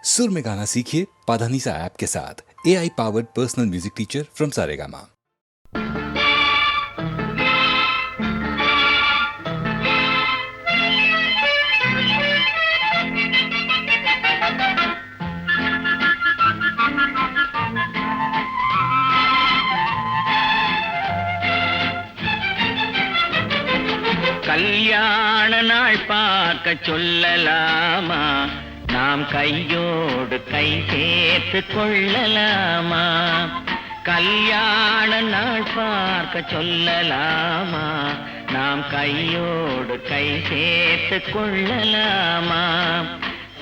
सुर में गाना सीखिए पाधानीसा ऐप के साथ। AI powered personal music teacher from Saregama. கல்யாண நாள் பார்க்க சொல்லலாமா, நாம் கையோடு கை சேர்த்து கொள்ளலாமா. கல்யாண நாள் பார்க்க சொல்லலாமா, நாம் கையோடு கை சேர்த்து கொள்ளலாமா.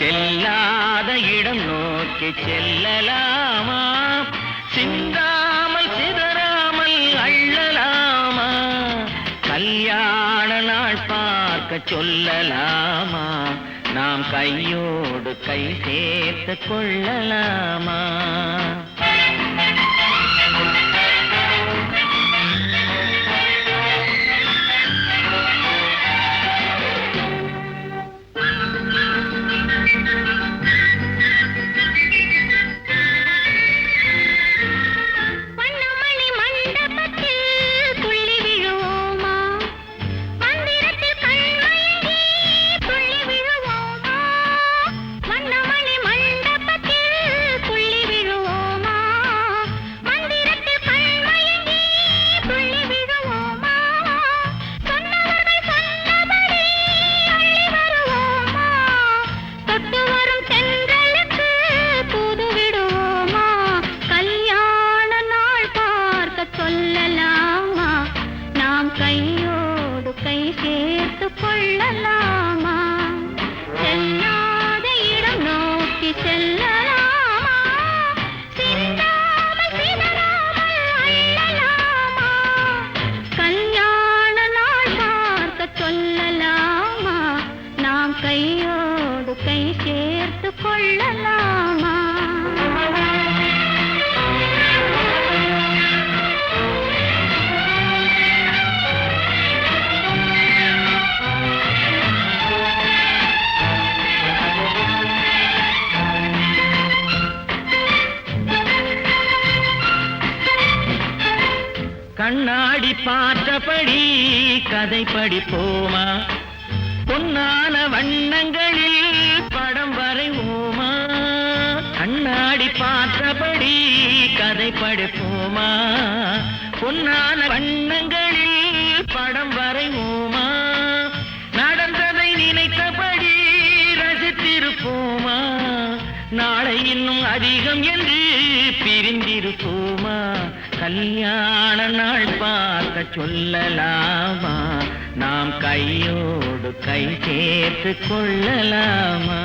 செல்லாத இடம் நோக்கி செல்லலாமா, சிந்தாமல் சிதறாமல் அள்ளலாமா. கல்யாண நாள் பார்க்க சொல்லலாமா, நாம் கையோடு கை சேர்த்து கொள்ளலாமா. கண்ணாடி பார்த்தபடி கதை படிப்போமா, பொன்னான வண்ணங்களில் படம் வரைவோமா. கண்ணாடி பார்த்தபடி கதை படிப்போமா, பொன்னான வண்ணங்களில் படம் வரைவோமா. நடந்ததை நினைத்தபடி ரசித்திருப்போமா, நாளை இன்னும் அதிகம் என்று பிரிந்திருப்போமா. கல்யாண நாள் பார்க்க சொல்லலாமா, நாம் கையோடு கை சேர்த்து கொள்ளலாமா.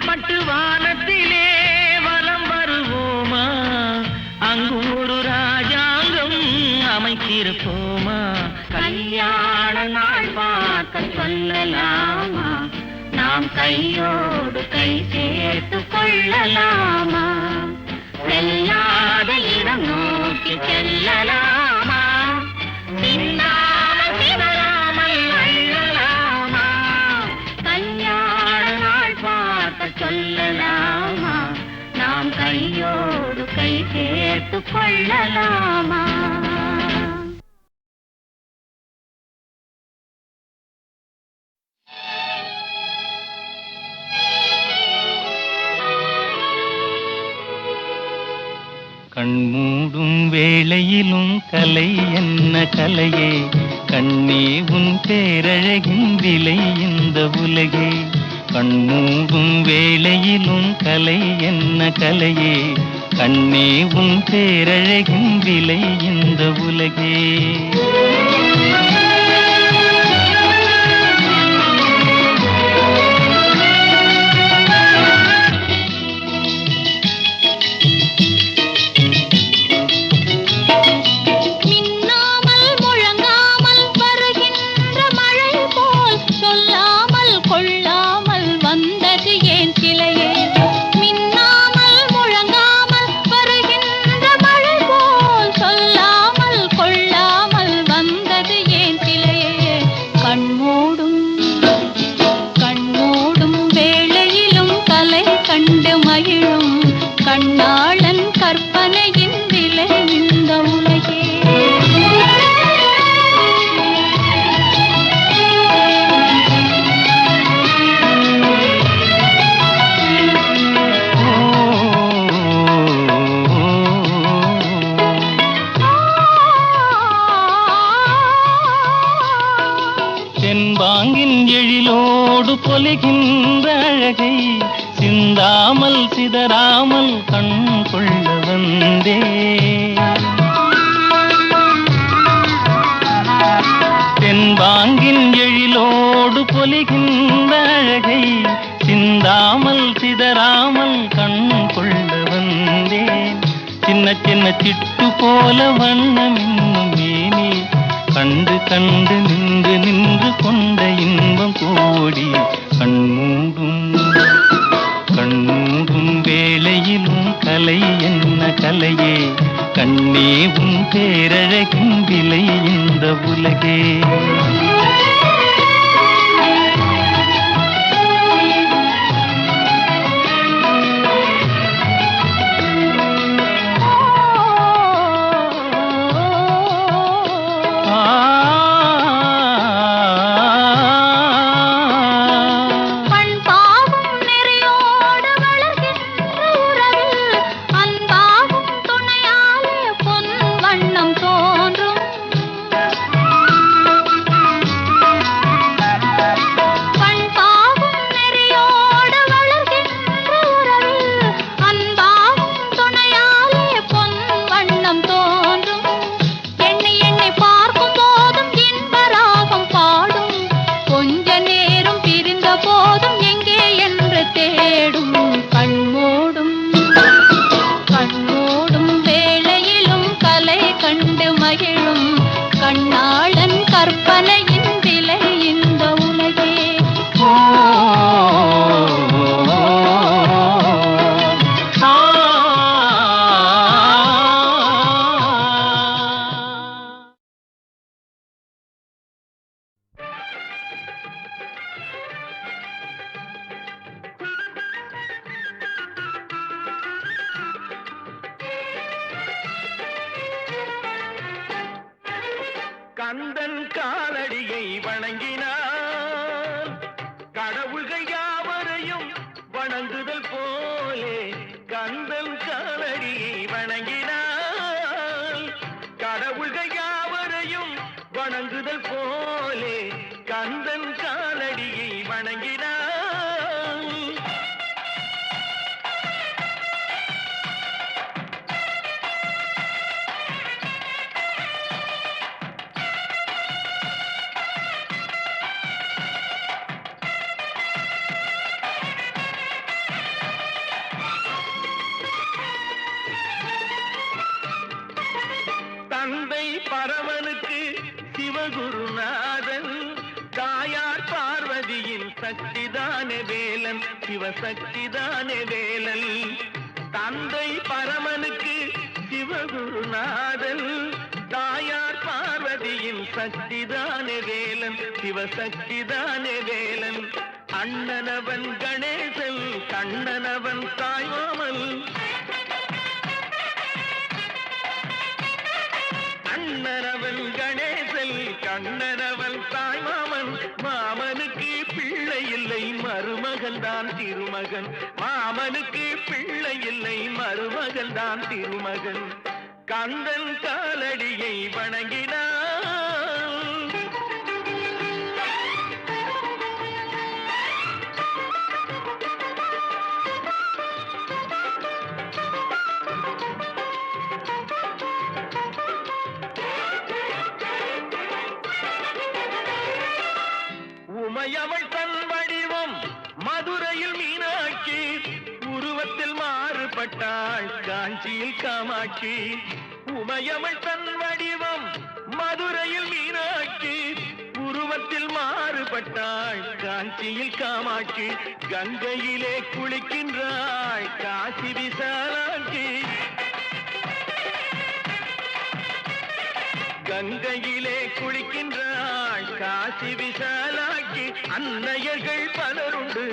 பட்டு வானத்திலே வலம் வருவோமா, அங்கும் ஒரு ராஜாங்கம் அமைத்திருப்போமா. கல்யாண நாள் பார்க்க சொல்லலாமா, நாம் கையோடு கை சேர்த்து கொள்ளலாமா. செல்லாத இடம் நோக்கி செல்லலாமா, சிந்தாமல் சிதறாமல் அள்ளலாமா. கல்யாண நாள் பார்க்க சொல்லலாமா, நாம் கையோடு கை சேர்த்து கொள்ளலாமா. கண்மூடும் வேளையிலும் கலை என்ன கலையே, கண்ணே உன் பேரழகின் விலை இந்த உலகே. கண்மூடும் வேளையிலும் கலை என்ன கலையே, கண்ணே உன் பேரழகின் விலை இந்த உலகே. கண்ணாளன் கற்பனையின் விலை இந்த உலகே. செம்பாங்கின் எழிலோடு பொலிகின்ற அழகை சிந்தாமல் சிதறாமல் கண் கொள்ள வந்தே. தென்பாங்கின் எழிலோடு பொலிகின்ற அழகை சிந்தாமல் சிதறாமல் கண் கொள்ள வந்தேன். சின்ன சின்ன சிட்டு போல வண்ணம் இன்னும் மேனி கண்டு கண்டு நின்று நின்று கொண்ட இன்பம் கோடி கண்மூடும் கண்மூடும் வேளையிலும் கலை என்ன கலையே. கண்ணே உன் பேரழகின் விலை இந்த உலகே. கண்ணாளன் கற்பனையின் விலை இந்த உலகே. கந்தன் காலடியை வணங்கினார் கடவுள்கள் யாவரையும் வணங்குதல் போலே. கந்தன் காலடியை வணங்கினார் கடவுள்கள் யாவரையும் வணங்குதல் போலே. கந்தன் காலடியை வணங்கினார். தந்தை பரமனுக்கு சிவகுருநாதன், தாயார் பார்வதியின் சக்திதானே வேலன், சிவசக்திதானே வேலன். தந்தை பரமனுக்கு சிவகுருநாதன், தாயார் பார்வதியின் சக்திதானே வேலன், சிவசக்திதானே வேலன். அண்ணனவன் கணேசன், கண்ணனவன் தாய்மாமன். அண்ணனவன் கணேசன், கண்ணனவன் தாய்மாமன். மாமனுக்கு பிள்ளை இல்லை, மருமகன் தான் திருமகன். மாமனுக்கு பிள்ளை இல்லை, மருமகன் தான் திருமகன். கந்தன் காலடியை வணங்கினார். உமையவள் தன் வடிவம் மதுரையில் மீனாட்சி, உருவத்தில் மாறுபட்டாள் காஞ்சியில் காமாட்சி. உமையவள் தன் வடிவம் மதுரையில் மீனாட்சி, உருவத்தில் மாறுபட்டாள் காஞ்சியில் காமாட்சி. கங்கையிலே குளிக்கின்றாள் காசி விசாலாட்சி, கங்கையிலே குளிக்கின்றாள் காசி விசாலாட்சி. அன்னையர்கள் பலருண்டு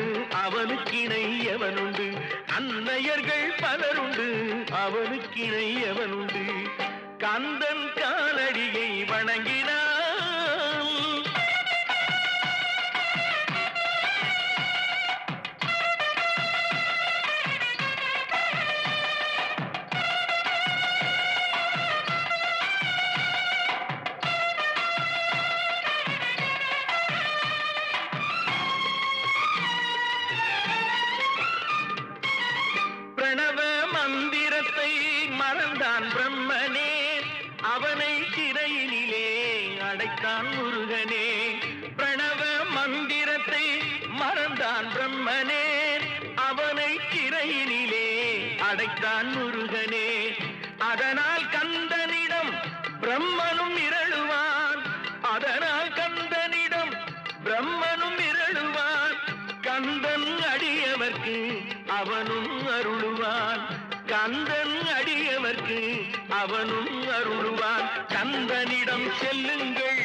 அவனுக்கிணை எவனுண்டு, அன்னையர்கள் பலருண்டு அவனுக்கிணை எவனுண்டு. கந்தன் காலடியை வணங்கினான், பிரணவ மந்திரத்தை மறந்தான் பிரம்மனே, அவனை சிறையினிலே அடைத்தான் முருகனே. பிரணவ மந்திரத்தை மறந்தான் பிரம்மனே, அவனை சிறையினிலே அடைத்தான் முருகனே. அதனால் கந்தனிடம் பிரம்மனும் இரளுவான், அதனால் கந்தனிடம் பிரம்மனும் இரளுவான். கந்தன் அடியவர்க்கு அவனும் அருளுவான், கந்தன் அடியவர்க்கு அவனும் அருளுவான். கந்தனிடம் செல்லுங்கள்,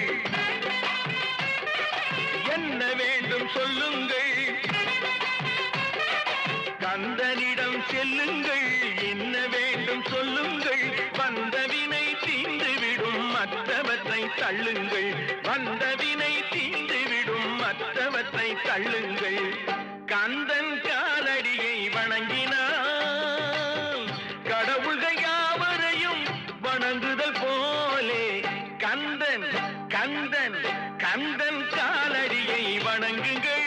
என்ன வேண்டும் சொல்லுங்கள், கந்தனிடம் செல்லுங்கள், என்ன வேண்டும் சொல்லுங்கள். வந்தவினை தீர்ந்துவிடும் மற்றவற்றை தள்ளுங்கள், வந்தவினை தீர்ந்துவிடும் மற்றவற்றை தள்ளுங்கள். கந்தன் காலடியை வணங்கினான், கடவுள்கள் யாவரையும் வணங்குதல் போலே. கந்தன் கந்தன் கந்தன் காலடியை வணங்குங்கள்.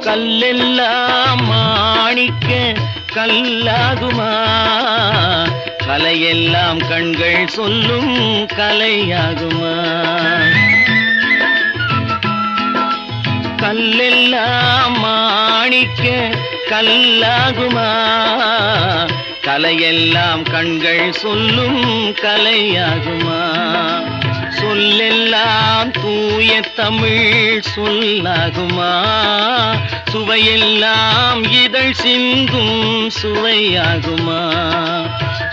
கல்லெல்லாம் மாணிக்க கல்லாகுமா, கலையெல்லாம் கண்கள் சொல்லும் கலையாகுமா. கல்லெல்லாம் மாணிக்க கல்லாகுமா, கலையெல்லாம் கண்கள் சொல்லும் கலையாகுமா. சொல்லெல்லாம் தூய தமிழ் சொல்லாகுமா, சுவையெல்லாம் இதழ் சிந்தும் சுவையாகுமா.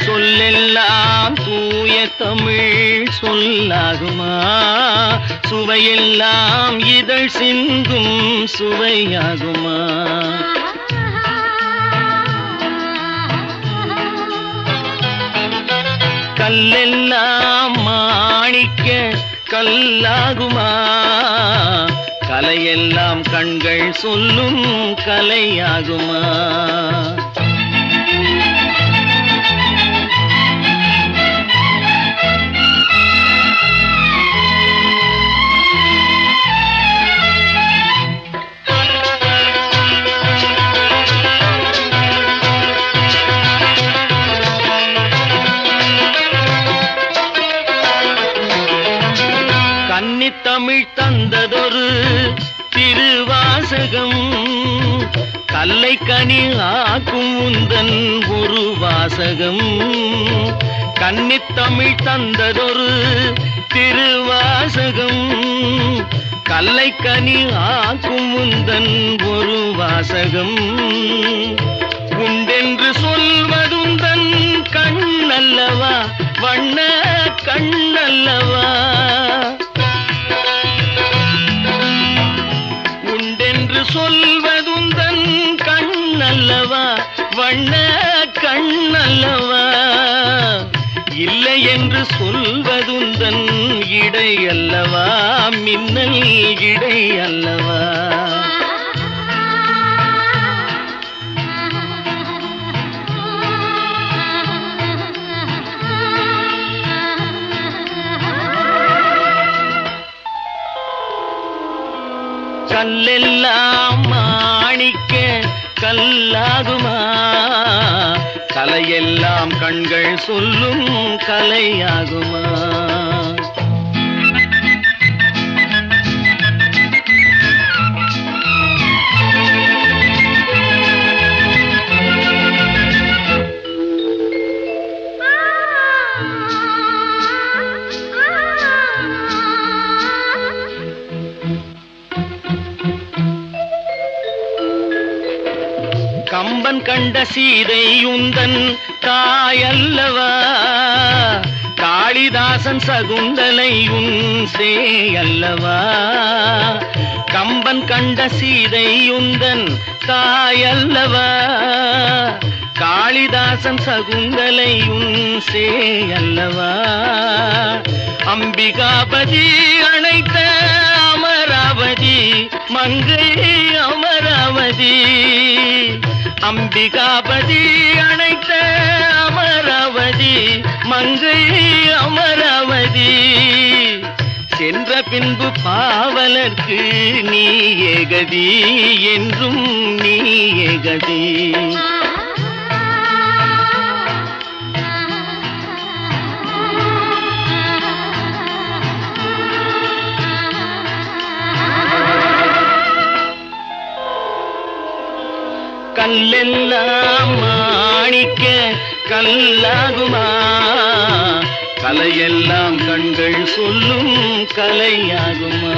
சொல்லெல்லாம் தூய தமிழ் சொல்லாகுமா, சுவையெல்லாம் இதழ் சிந்தும் சுவையாகுமா. கல்லெல்லாம் மாணிக்க கல்லாகுமா, கலையெல்லாம் கண்கள் சொல்லும் கலையாகுமா. தமிழ் தந்ததொரு திருவாசகம், கல்லை கனி ஆக்கும் உந்தன் ஒரு வாசகம். கன்னித்தமிழ் தந்ததொரு திருவாசகம், கல்லை கனி ஆக்கும் உந்தன் ஒரு வாசகம். உண்டென்று சொல்வதுந்தன் கண்ணல்லவா, வண்ண கண்ணல்லவா. என்று சொல்வதுந்தன் இடை அல்லவா, மின்னல் இடை அல்லவா? கல்லெல்லாம் மாணிக்க கல்லாகுமா, கலையெல்லாம் கண்கள் சொல்லும் கலையாகுமா? கம்பன் கண்ட சீதை உந்தன் தாயல்லவா, காளிதாசன் சகுந்தலை உன் சேயல்லவா? கம்பன் கண்ட சீதை உந்தன் தாயல்லவா, காளிதாசன் சகுந்தலை உன் சேயல்லவா? அம்பிகாபதி அழைத்த அமராவதி மங்கை அமராவதி, அம்பிகாபதி அழைத்த அமராவதி மங்கை அமராவதி. சென்ற பின்பு பாவலர்க்கு நீ ஏகதி, என்றும் நீ ஏகதி. கல்லெல்லாம் மாணிக்க கல்லாகுமா, கலையெல்லாம் கண்கள் சொல்லும் கலையாகுமா?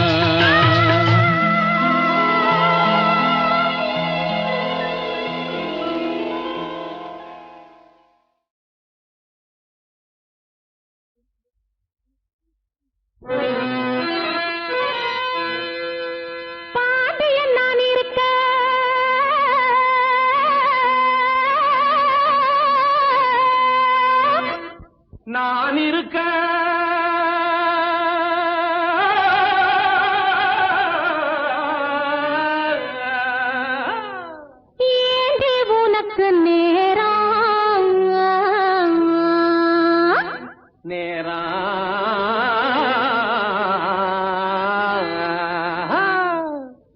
நான் இருக்க ஏண்டி உனக்கு நேரம் நேரா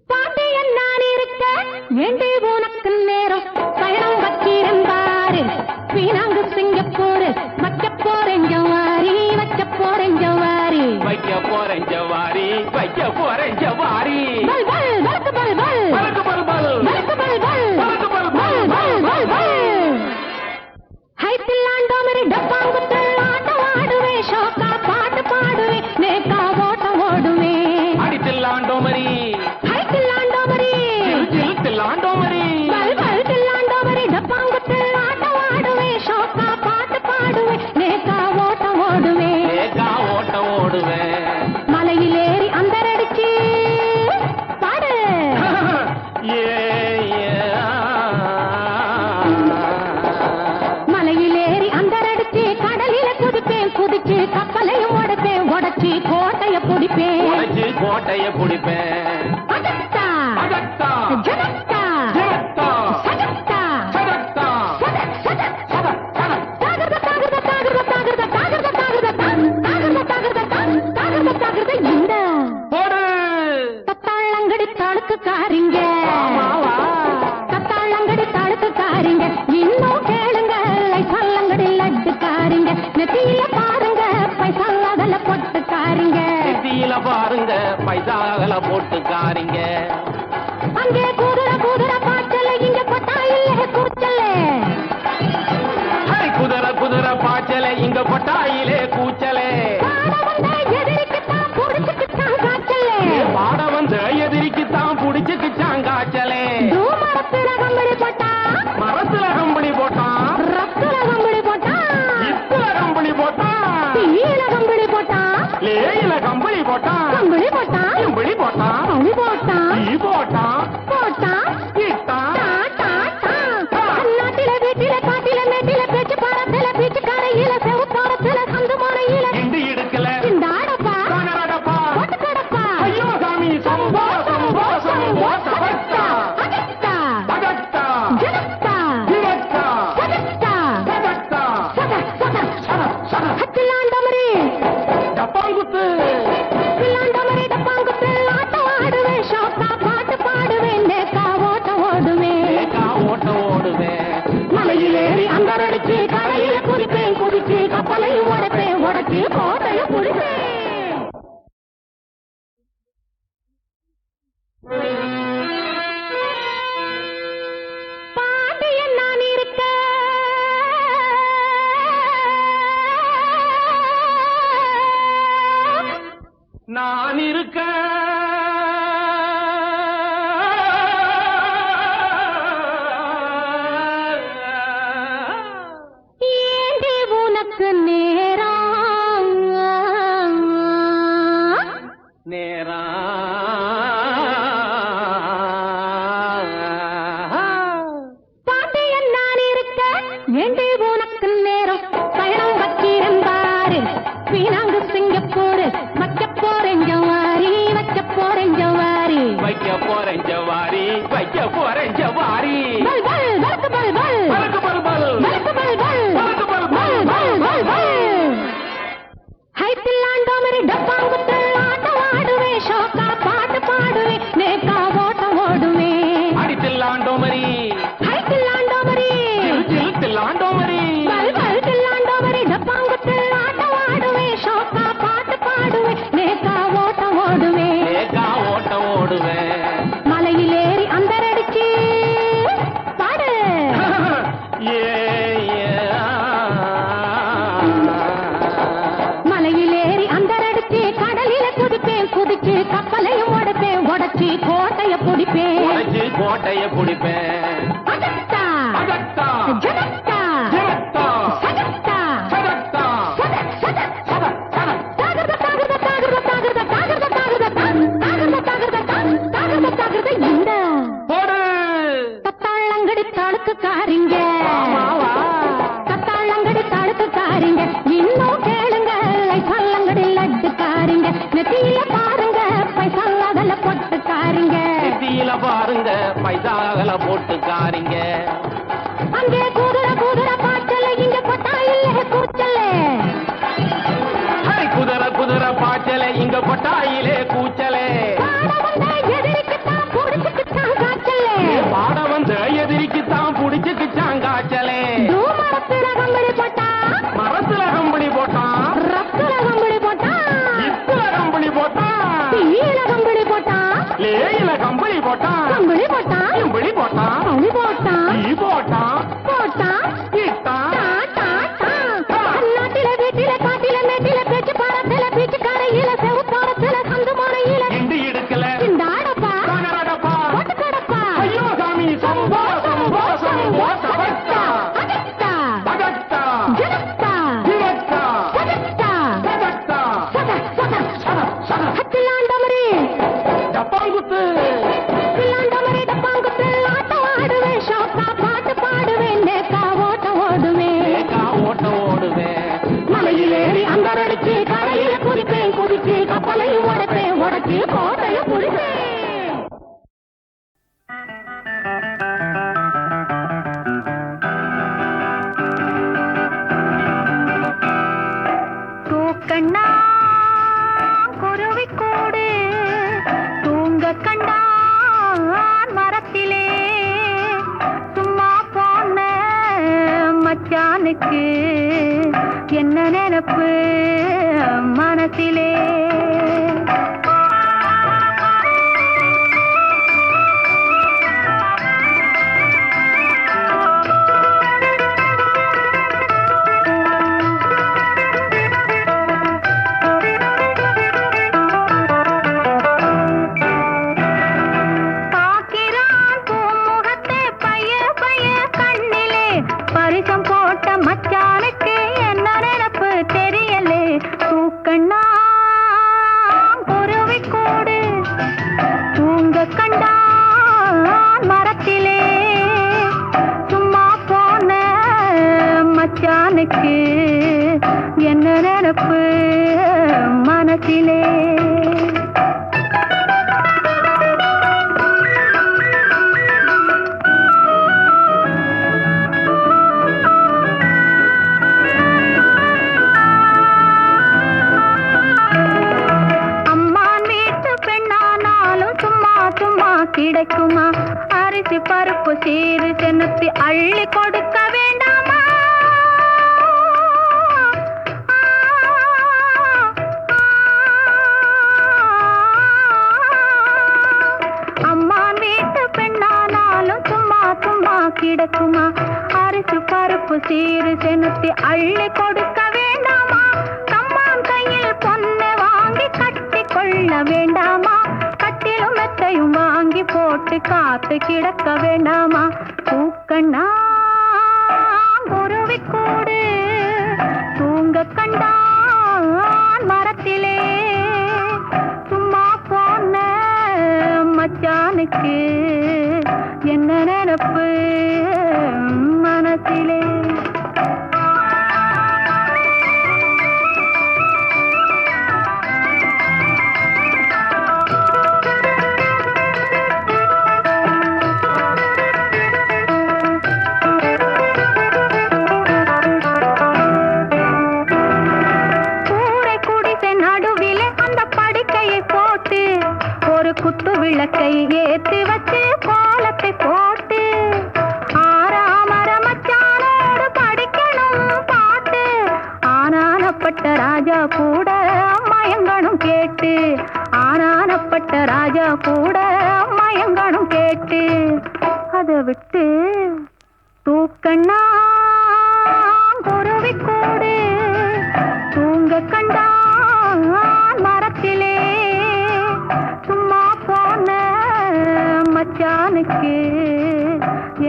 பாண்டியன் நான் இருக்க ஏண்டி உனக்கு நேரம் பயணம் வச்சிருந்தாரு வீணாங்கு சிங்கப்பூர் வைக்க போறேன் ஜவாரி வைக்க போறேன் ஜவாரி வைக்க போறேன் ஜவாரி வைக்க போறேன் ஜவாரி. பல் பல் பல்கு பல் பல் பல்கு பல் பல் பல்கு பல் பல் பல்கு பல் பல் பல் பல் பல் ஹைட்டில் ஆண்டோமரி டப்பாங்குத்து ஆட்டம் ஆடுவேன் ஷோக்கா பாட்டு பாடுவேன் நேக்கா ஓட்டம் ஓடுவேன் அடித்தில்லாண்டோமரி ஹைட்டில் ஆண்டோமரி தில்லாண்டோமரி பல் பல் தில்லாண்டோமரி டப்பாங்குத்து ஆட்டம் ஆடுவேன் ஷோக்கா பாட்டு பாடுவேன் நேக்கா ஓட்டம் ஓடுவேன் ஏகா ஓட்டம் ஓடுவேன். மலையில் ஏறி அந்தரடிச்சு பாடு மலையில் ஏறி அந்தரடிச்சு கடலில குதிப்பேன் குதிச்சு கப்பலையும் உடைப்பேன் உடைச்சு கோட்டைய பிடிப்பேன் உடைச்சு கோட்டைய பிடிப்பேன். அகத்தா அகத்தா ஜனத்தா ஜனத்தா சகத்தா சதத்தா சதக் சதக் சதக் சதக் தாகர்த தாகர்த தாகர்த தாகர்த தாகர்த தாகர்த தாகர்த தாகர்த தாகர்த தாகர்த இந்த போடு கத்தாளங்கடி தாளுக்குக்காரிங்க ஆமாவா. கத்தாளங்கடி தாளுக்குக்காரிங்க இன்னும் கேளுங்க லைசல்லங்கடி லட்டுக்காரிங்க நெத்தியில பாருங்க பைசால பொட்டுக்காரிங்க நெத்தியில பாருங்க பைசாகல போட்டுக்காரிங்க. அங்கே குதிரை குதிரை பாய்ச்சல இங்க கொட்டா இல்ல கூச்சல ஹை, குதிரை குதிரை பாய்ச்சல இங்க கொட்டாயிலே கூச்சலே. பாட வந்த எதிரிக்குத்தான் புடிச்சுக்குத்தான் காய்ச்சல பாட வந்த எதிரிக்குத்தான் புடிச்சுக்குச்சான் காய்ச்சலே. தூமரத்துல கம்பளி போட்டா மரத்துல கம்பளி போட்டான், ரத்துல கம்பளி போட்டா இத்துல கம்பளி போட்டான், தீயில கம்பளி போட்டா லேயில கம்பளி போட்டான், கம்பளி போட்டா கம்பளி போட்டான், பழி போட்டா ஈ போட்டான், போட்டா இட்டான். டா, டா, டா. நாட்டில வீட்டில காட்டில மேட்டில பேச்சு பாரத்துல பீச்சு கரையில செவப்பாரத்துல சந்து மறையில கப்பலையும் உடைப்பேன் உடைச்சி கோட்டையும் புடிப்பேன். பாண்டியன் நான் இருக்க நான் இருக்க ஏண்டி உனக்கு நேரம் நேரா பாண்டியன் நான் இருக்க ஏண்டி உனக்கு நேரம் பயணம் வச்சிரம் பாரு வீணாங்கு சிங்கப்பூர் வைக்க போறேன் ஜவாரி வைக்க போறேன் ஜவாரி வைக்க போறேன் ஜவாரி வைக்க போறேன் ஜவாரி பல் பல் வலக்கு பல் பல் பலக்கு பல் பல் வலக்கு பல் பல் வலக்கு பல் பல் பல் பல் பல் பல் ஹைட்டில்லாண்டோ மரி டப்பாங்குத்து ஆட்டம் ஆடுவே ஷோக்கா பாட்டு பாடுவே நேக்கா ஓட்டம் ஓடுவே அடித்தில்லாண்டோ மரி ஹைட்டில்லாண்டோ மரி தில்லாண்டோ மரி பல் பல் தில்லாண்டோ மரி டப்பாங்குத்து ஆட்டம் ஆடுவே ஷோக்கா பாட்டு பாடுவே நேக்கா ஓட்டம் ஓடுவே ஏகா ஓட்டம் ஓடுவேன் மலையிலேறி அந்தரடிச்சு பாடு மலையிலேறி அந்தரடிச்சு கடலில குதிப்பேன் குதிச்சு கப்பலையும் உடைப்பேன் உடைச்சி கோட்டைய பிடிப்பேன் உடைச்சு கோட்டைய பிடிப்பேன் அகத்தா அகத்தா ஜனத்தா ஜனத்தா சகத்தா சதத்தா சத சத தாகர்த தாகர்த தாகர்த தாகர்த தாகர்த தாகர்த தாகர்த தாகர்த தாகர்த தாகர்த இந்த போடு கத்தாளங்கடி தடுக்குக்காரிங்க கத்தாளங்கடி தடுக்குக்காரிங்க இன்னும் கேளுங்க லைசல்லங்கடி லட்டுக்காரிங்க நெத்தியில பாருங்க பைசால பொட்டுக்காரிங்க நெத்தியில பாருங்க பைசாகல போட்டுக்காரிங்க அங்கே குதிரை குதிரை பாச்சல இங்க கொட்டா இல்ல கூச்சல குதிரை குதிரை பாய்ச்சல இங்க கொட்டாயிலே கூச்சலே பாட வந்த எதிரிக்குத்தான் புடிச்சுக்குத்தான் காய்ச்சல பாட வந்த எதிரிக்குத்தான் புடிச்சுக்குச்சான் காய்ச்சலே மரத்துல கம்பளி போட்டா மரத்துல கம்பளி போட்டான் ரத்துல கம்பளி போட்டா இத்துல கம்பளி போட்டான் தீயில கம்பளி போட்டா லேயில கம்பளி போட்டான் கம்பளி போட்டா கம்பளி போட்டான் கம்பளி போட்டா ஈ போட்டான் போட்டா இட்டான் டா டா டா நாட்டில வீட்டில காட்டில மேட்டில பேச்சு பாரத்தில பீச்சு கரையில செவுப்பாரத்தில சந்து மறையில இண்டு இடுக்கல சிந்தாடப்பா கனரடப்பா போட்டு கடப்பா ஐயோ சாமி சம்போ சம்போ சம்போ சபத்தா அகத்தா பகத்தா ஜனத்தா ஜிவத்தா சகத்தா சதத்தா சத சத சத சத ஹத்திலாண்டமரி டப்பாங்குத்து தில்லாண்டமரி டப்பாங்குத்து ஆட்டம் ஆடுவே ஷோக்கா பாட்டு பாடுவேன் நேக்கா ஓட்டம் ஓடுவேன் ஏகா ஓட்டம் ஓடுவேன் மலையிலேறி அந்தரடிச்சு கரையில குதிப்பேன் குதிச்சு கப்பலையும் உடைப்பேன் உடைச்சு கோட்டையும் புடிப்பேன் தூக்கண்ணா குருவிக்கூடு தூங்க கண்டான் மரத்திலே சும்மா போன மச்சானுக்கு என்ன நினைப்பு மனசிலே பார்க்கிறான் பூமுகத்தை பைய பைய கண்ணிலே பரிசம் போட்ட மச்சானுக்கு என்ன நினைப்பு தெரியலே தூக்கண்ணா குருவிக்கூடு தூங்க கண்டான் மரத்திலே சும்மா போன மச்சானுக்கு என்ன நினைப்பு மனசிலே அம்மான் வீட்டு பெண்ணானாலும் சும்மா சும்மா கிடைக்குமா அரிசி பருப்பு சீரு செனுத்தி அள்ளி கொடுக்க வேண்டாமா பாடி காத்து கிடக்க வேண்டாமா பூக்கண்ணா குருவி கூடு தூங்க கண்டான் மரத்திலே சும்மா போன மச்சானுக்கு என்ன நினப்பு மனசிலே குத்து விளக்கை ஏத்தி வச்சு கோலத்தை போட்டு ஆறாமர மச்சானோடு படிக்கணும் பாட்டு ஆனானப்பட்ட ராஜா கூட மயங்கணும் கேட்டு ஆனானப்பட்ட ராஜா கூட மயங்கணும் கேட்டு அதை விட்டு தூக்கண்ணா குருவி கூடு தூங்க கண்டான் மரத்திலே சும்மா போன மச்சானுக்கு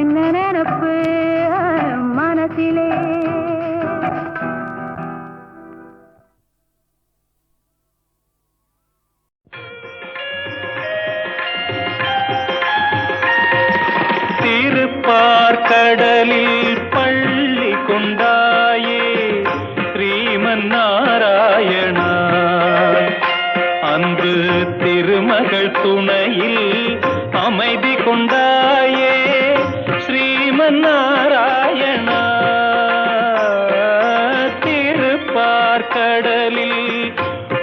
என்ன நினப்பு மனசிலே திருப்பார்கடலில் பள்ளி கொண்டாயே ஸ்ரீமன் நாராயணா அன்று திருமகள் துணையில் அமைதி கொண்டாயே ஸ்ரீமன் நாராயணா திருப்பார்கடலில்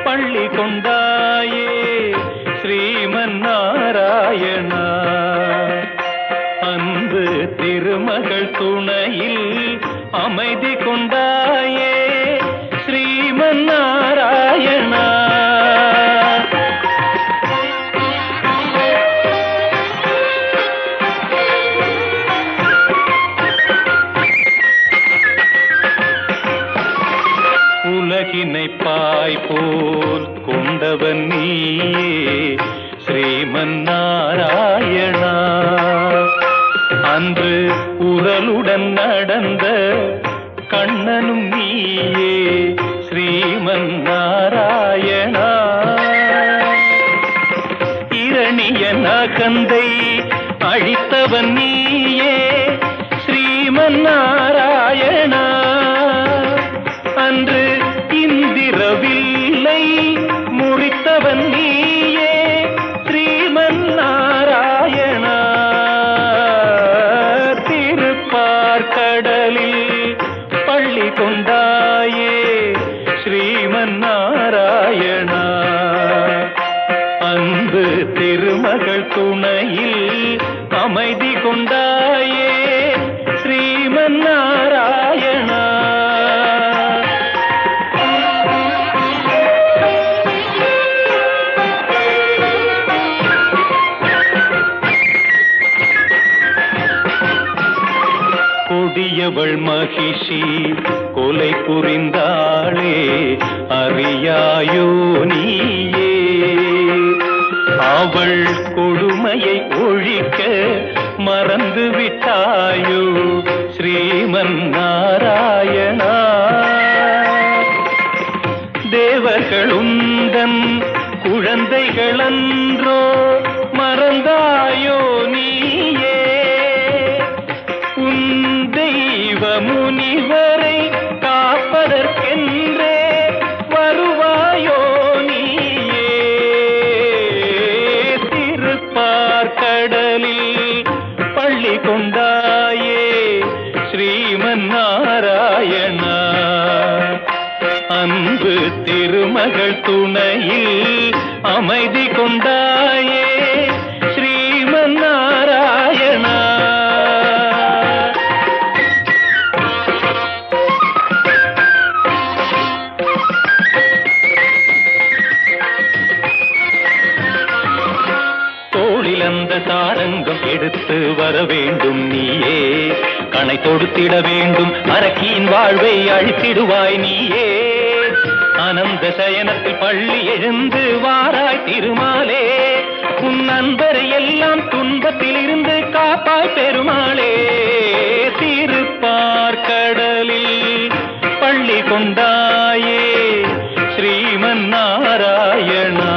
பள்ளி கொண்டாயே ஸ்ரீமன் நாராயணா அன்று திருமகள் துணையில் அமைதி கொண்டாயே ஸ்ரீமன் நாராயணா உலகினை பாய் போல் கொண்டவன் நீயே ஸ்ரீமன் நாராயணா அன்று உரலுடன் நடந்த கண்ணனும் நீயே ஸ்ரீமன் நாராயணா இரணிய நகந்தை அழித்தவன் நீயே ஸ்ரீமன் நாராயணா அன்று இந்திரவில்லை முறித்தவன் நீயே ஸ்ரீமன் நாராயணா திருப்பார்கடலில் பள்ளி கொண்டாயே ஸ்ரீமன் நாராயணா அன்பு திருமகள் துணையில் அமைதி கொண்டாயே ஸ்ரீமன் நாராயணா கொடியவள் மகிஷி கொலை புரிந்தாளே அறியாயோ நீயே அவள் கொடுமையை ஒழிக்க மறந்து விட்டாயோ ஸ்ரீமன் நாராயணா தேவர்கள் உந்தன் குழந்தைகளன்றோ மறந்தாயோ நீயே உன் தெய்வ முனிவரை காப்பதற்கென்றே வருவாயோ நீயே திருப்பார்கடலில் பள்ளி கொண்டாயே ஸ்ரீமன் நாராயணா அன்பு திருமகள் துணையில் அமைதி கொண்டாயே ஸ்ரீமன் நாராயணா தோளிலந்த சாரங்கம் எடுத்து வர வேண்டும் நீயே கணை தொடுத்திட வேண்டும் அரக்கியின் வாழ்வை அழித்திடுவாய் நீயே ஆனந்த சயனத்தில் பள்ளி எழுந்து வாராய் திருமாலே உன் நண்பரை எல்லாம் துன்பத்தில் இருந்து காப்பாய் பெருமாளே. திருப்பார்கடலில் பள்ளி கொண்டாயே ஸ்ரீமன் நாராயணா.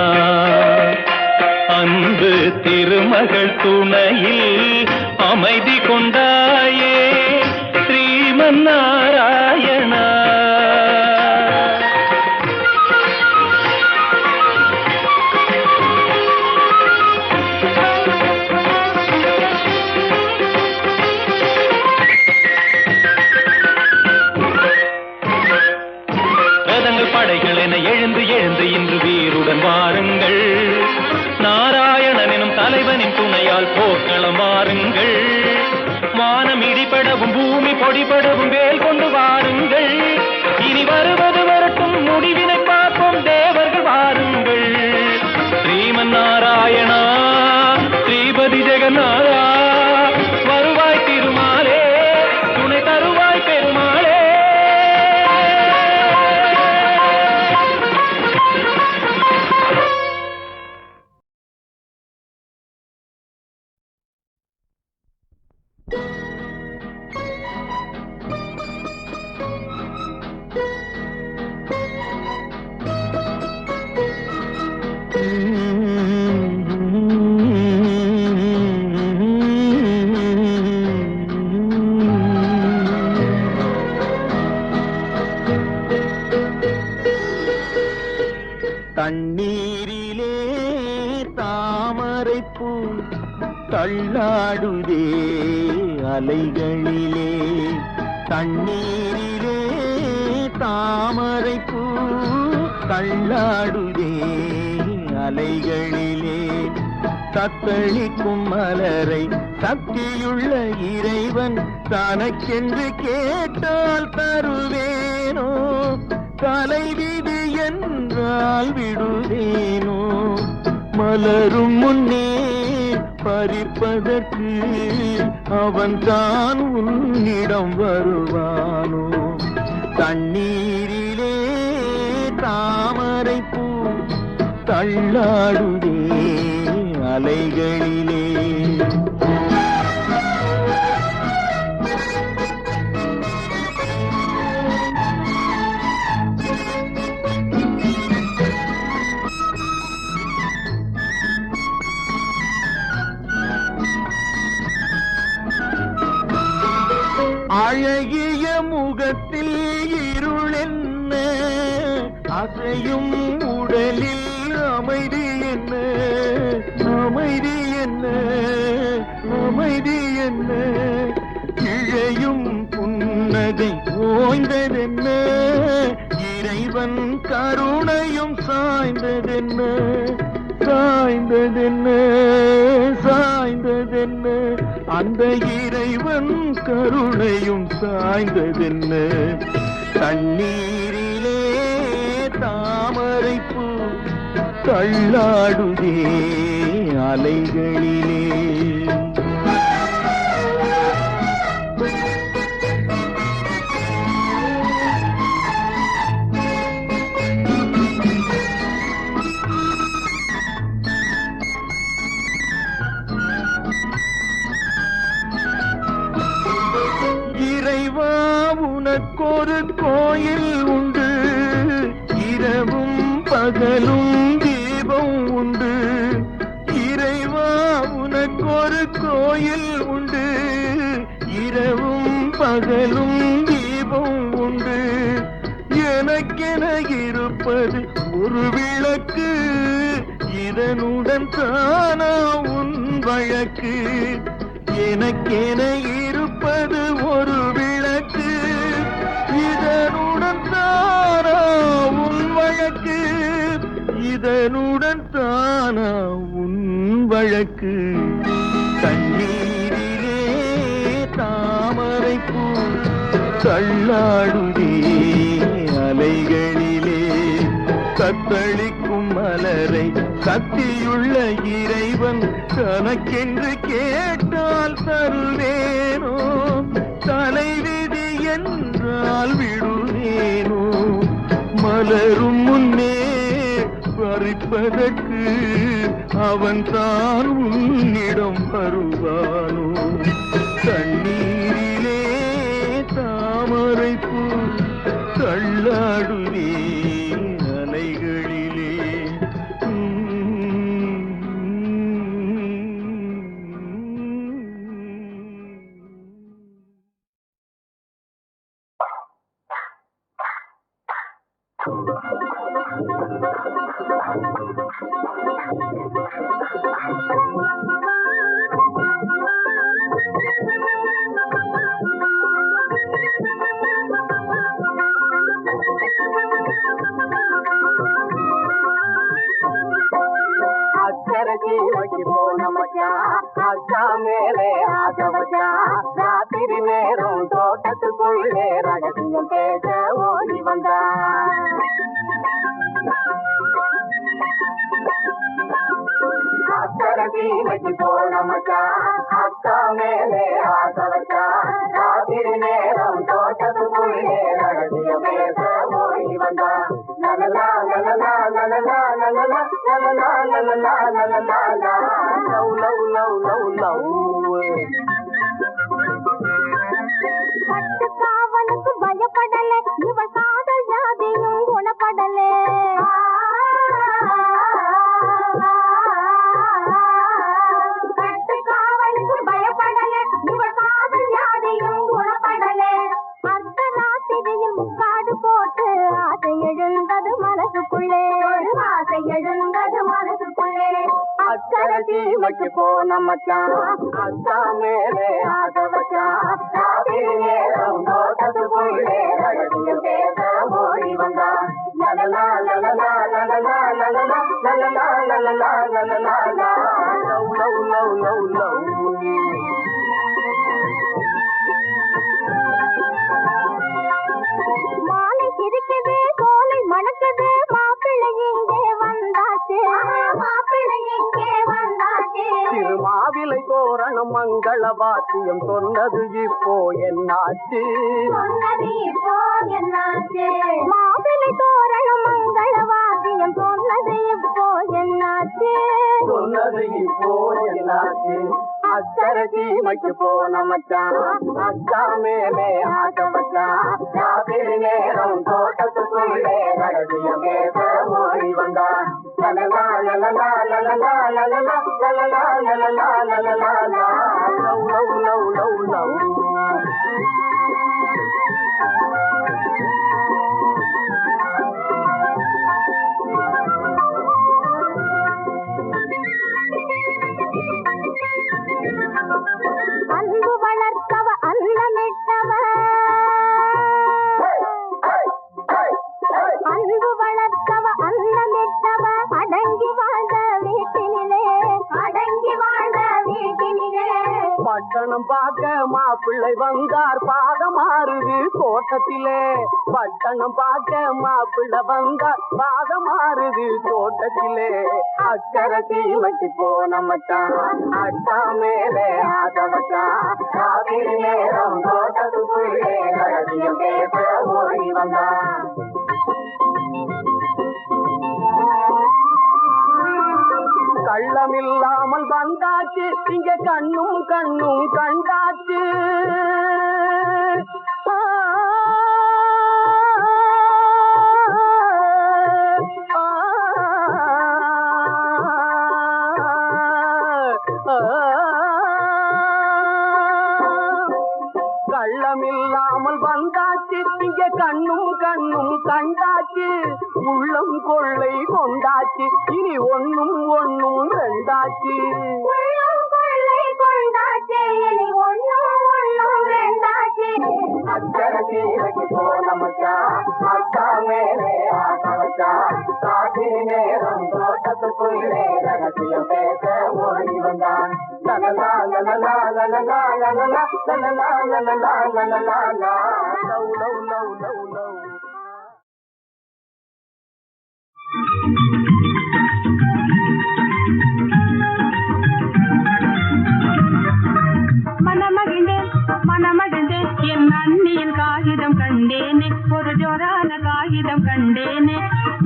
அன்பு திருமகள் துணையில் அமைதி கொண்டாயே ஸ்ரீமன் நாராயணா. படைகள் என எழுந்து எழுந்து இன்று வீருடன் வாருங்கள். நாராயணன் எனும் தலைவனின் துணையால் போர்க்களம் வாருங்கள். வானம் இடிபடவும் பூமி பொடிபடவும் வேல் கொண்டு வாருங்கள். இனி வருவது வரட்டும் முடிவினை பார்ப்போம் தேவர்கள் வாருங்கள். ஸ்ரீமன் நாராயணா ஸ்ரீபதி ஜெகநாதா வருவாய் திருமாலே துணை தருவாய் பெருமாளே. தண்ணீரிலே தாமரைப்பூ தள்ளாடுதே அலைகளிலே. தண்ணீரிலே தாமரைப்பூ தள்ளாடுதே அலைகளிலே. தத்தளிக்கும் மலரை சக்தியுள்ள இறைவன் தனக்கென்று கேட்டால் தருவேனோ. தலைவிதி என்றால் விடுவேனோ. மலரும் முன்னே பறிப்பதற்கு அவன் தான் உன்னிடம் வருவானோ. தண்ணீரிலே தாமரைப்பூ தள்ளாடுதே அலைகளிலே. அழகிய முகத்தில் இருள் என்ன, அசையும் உடலில் அமைதி என்ன. அமைதி என்ன, அமைதி என்ன. இழையும் புன்னகை ஓய்ந்ததென்ன, இறைவன் கருணையும் சாய்ந்ததென்ன. சாய்ந்ததென்ன, சாய்ந்ததென்ன. அந்த இறைவன் கருணையும் சாய்ந்ததென்ன. தண்ணீரிலே தாமரைப்பூ தள்ளாடுதே அலைகளிலே. இறைவா உனக்கொரு கோயில் உண்டு, இரவும் பகலும் தீபம் உண்டு. இறைவா உனக்கொரு கோயில் உண்டு, இரவும் பகலும் தீபம் உண்டு. எனக்கென இருப்பது ஒரு விளக்கு, இதனுடன் தானா உன் வழக்கு. எனக்கென இருப்பது ஒரு விளக்கு, இதனுடன் தானா உன் வழக்கு. இதனுடன் தானா உன் வழக்கு. தண்ணீரிலே தாமரைப்பூ தள்ளாடுதே அலைகளிலே. தத்தளிக்கும் மலரை சக்தியுள்ள இறைவன் தனக்கென்று கேட்டால் தருவேனோ. தலைவிதி என்றால் விடுவேனோ. மலரும் முன்னே பறிப்பதற்கு அவன் தான் உன்னிடம் வருவானோ தண்ணீரிலே தாமரைப்பூ தள்ளாடுவே அலைகளிலே மேலே ஆசை வச்சா ராத்திரி நேரம் தோட்டத்துக்குள்ளே ரகசியம் பேச ஓடி வந்தா அக்கரசீமைக்கு போன மச்சா அக்கா மேலே ஆசை வச்சா ராத்திரி நேரம் தோட்டத்துக்குள்ளே ரகசியம் பேச ஓடி வந்தா லலலா லலலா லலலா லலலா லலலா லலலா லலலா love love love love love பட்டு காவலுக்கு பயப்படல இவள் காதல் ஜாதியும் குணப்படல பட்டு காவலுக்கு பயப்படல இவள் காதல் ஜாதியும் குணப்படல அந்த ராத்திரியில் காடு போட்டு ஆசை எழுந்தது மனசுக்குள்ளே ஆசை எழுந்தது மனசுக்குள்ளே அக்கரசீமைக்கு போன மச்சான் அக்கா மேலே ஆசை வச்சான் ராத்திரி நேரம் தோட்டத்துக்குள்ளே ரகசியம் பேச ஓடி வந்தான் லலலா லலலா லலலா லலலா லலலா லலலா லலலா love love love love love மாலை சிரிக்குது கோலை மணக்குது மாப்பிள்ளை இங்கே வந்தாச்சு மாப்பிள்ளை இங்கே வந்தாச்சு திருமாவிலை தோரணம் மங்கள வாத்தியம் சொன்னது இப்போ என்னாச்சு சொன்னது இப்போ என்னாச்சு மாப்பிள்ளை தோரணம் மங்கள வாத்தியம் சொன்னது இப்போ என்னாச்சு சொன்னது இப்போ என்னாச்சு அக்கரசீமைக்கு போன மச்சான் அக்கா மேலே ஆசை வச்சான் ராத்திரி நேரம் தோட்டத்துக்குள்ளே ரகசியம் பேச ஓடி வந்தான் லலலா லலலா லலலா லலலா லலலா லலலா லலலா love love love love love அன்பு வளர்த்தவ அன்னமிட்டவ அன்பு வளர்த்தவ அன்னமிட்டவ அடங்கி வாழ்ந்த வீட்டினிலே அடங்கி வாழ்ந்த வீட்டினிலே பட்டணம் பார்க்க மாப்பிள்ளை வந்தார் பாதம் மாறுது தோட்டத்திலே பட்டணம் பார்க்க மாப்பிள்ளை வந்தார் பாதம் மாறுது தோட்டத்திலே அக்கரசீமைக்கு போன மச்சான் அக்கா மேலே ஆசை வச்சான் ராத்திரி நேரம் தோட்டத்துக்குள்ளே ரகசியம் பேச ஓடி வந்தான் கள்ளமில்லாமல் வந்தாச்சு இங்க கண்ணும் கண்ணும் கண்டாச்சு கள்ளமில்லாமல் வந்தாச்சு இங்க கண்ணும் கண்ணும் கண்டாச்சு உள்ளம் கொள்ளை கொண்டாச்சு இனி ஒண்ணும் ஒண்ணும் ரெண்டாச்சு உள்ளம் கொள்ளை கொண்டாச்சு இனி ஒண்ணும் ஒண்ணும் ரெண்டாச்சு அக்கரசீமைக்கு போன மச்சான் அக்கா மேலே ஆசை வச்சான் ராத்திரி நேரம் தோட்டத்துக்குள்ளே ரகசியம் பேச ஓடி வந்தான் லலலா லலலா லலலா லலலா லலலா லலலா லலலா love love love love love மனமகிழ்ந்து என் அண்ணியின் காகிதம் கண்டேனே ஒரு ஜோரான காகிதம் காகிதம் கண்டேனே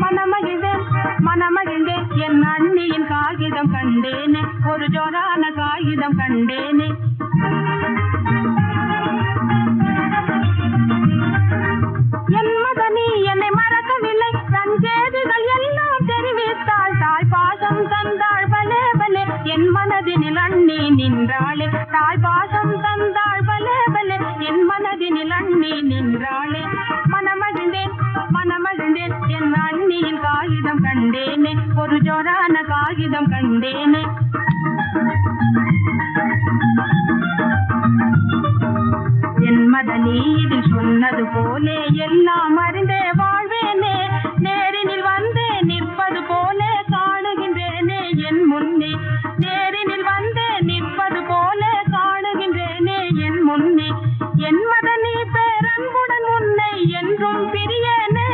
மனமகிழ்ந்தேன் மனமகிழ்ந்தேன் என் அண்ணியின் காகிதம் கண்டேனே ஒரு ஜோரான காகிதம் கண்டேனே என் மதனி என்னை மறக்கவில்லை தன் செய்திகள் எல்லாம் தெரிவித்தாள் தாய் பாசம் தந்தாள் பலே பலே என் மனதினில் அண்ணி நின்றாளே தாய் பாசம் தந்தாள் பலே பலே என் மனதினில் அண்ணி நின்றாளே மனமகிழ்ந்தேன் மனமகிழ்ந்தேன் என் அண்ணியின் காகிதம் கண்டேனே ஒரு ஜோரான காகிதம் கண்டேனே என் மதனி இதில் சொன்னது போலே எல்லாம் அறிந்தே வாழ்வேனே நேரினில் வந்தே நிற்பது போலே காணுகின்றேனே என் முன்னே நேரினில் வந்தே நிற்பது போலே காணுகின்றேனே என் முன்னே என் மதனி பேரன்புடன் உன்னை என்றும் பிரியேனே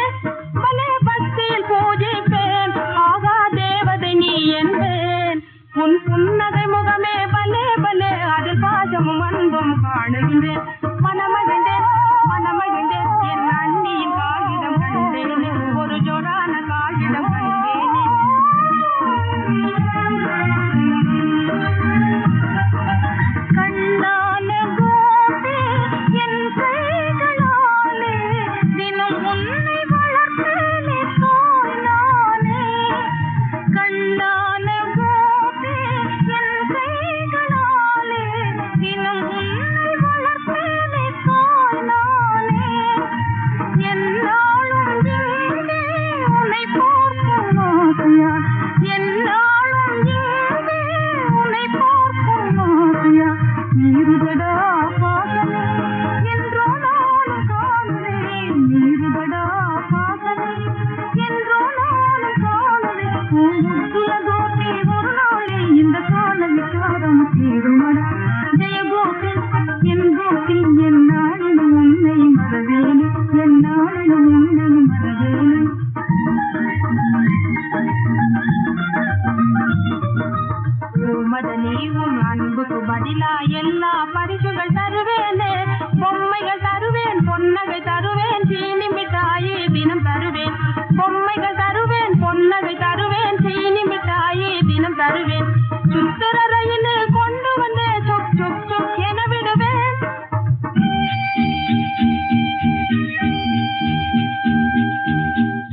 பலே பக்தியில் பூஜிப்பேன் ஆகா தேவதை நீ என்பேன் உன் புன்னகை முகமே பலே பலே அதில் பாசமும் அன்பும் காணுகின்றேன் மனமகிழ்ந்தேன் மனமகிழ்ந்தேன் என் அண்ணியின் காகிதம் கண்டேனே ஒரு ஜோரான காகிதம் கண்டேனே கண்ணான கோபி என் கைகளாலே தினம் உன்னை வளர்த்தேனே தோய் நானே கண்ணான கோபி என் கைகளாலே தினம் உன்னை வளர்த்தேனே தோய் நானே என்னாலும் இங்கே உன்னை பார்க்கும் ஆசையா என்னாலும் இங்கே உன்னை பார்க்கும் ஆசையா நீருதடா பாசமே என்றோ நானும் காணுவேன் நீருதடா பாசமே என்றோ நானும் காணுவேன் உலகோட்டி ஒரு நாளே இந்த கால விசாரம் தீருமடா ஜெய கோபில் என் கோபில் என் நாளிலும் உன்னை மறவேனே என் நாளிலும் உன்னை மறவேனே மதனி உன் அன்புக்கு பதிலா எல்லா பரிசுகள் தருவேனே பொம்மைகள் தருவேன் பொன்னகை தருவேன் சீனி மிட்டாயி தினம் தருவேன் பொம்மைகள் தருவேன் பொன்னகை தருவேன் சீனி மிட்டாயி தினம் தருவேன் சுத்துற ரயில் கொண்டு வந்தே சொக் சொக் சொக் என விடுவேன்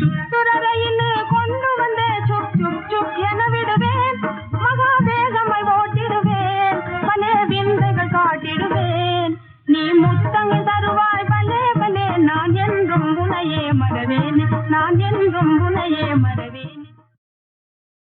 சுத்துற ரயில் கொண்டு வந்தே சொக் சொக் சொக் என விடுவேன் மகா வேகமாய் ஓட்டிடுவேன் பலே விந்தைகள் காட்டிடுவேன் நீ முத்தங்கள் தருவாய் பலே பலே நான் என்றும் உனையே மறவேன் நான் என்றும் உனையே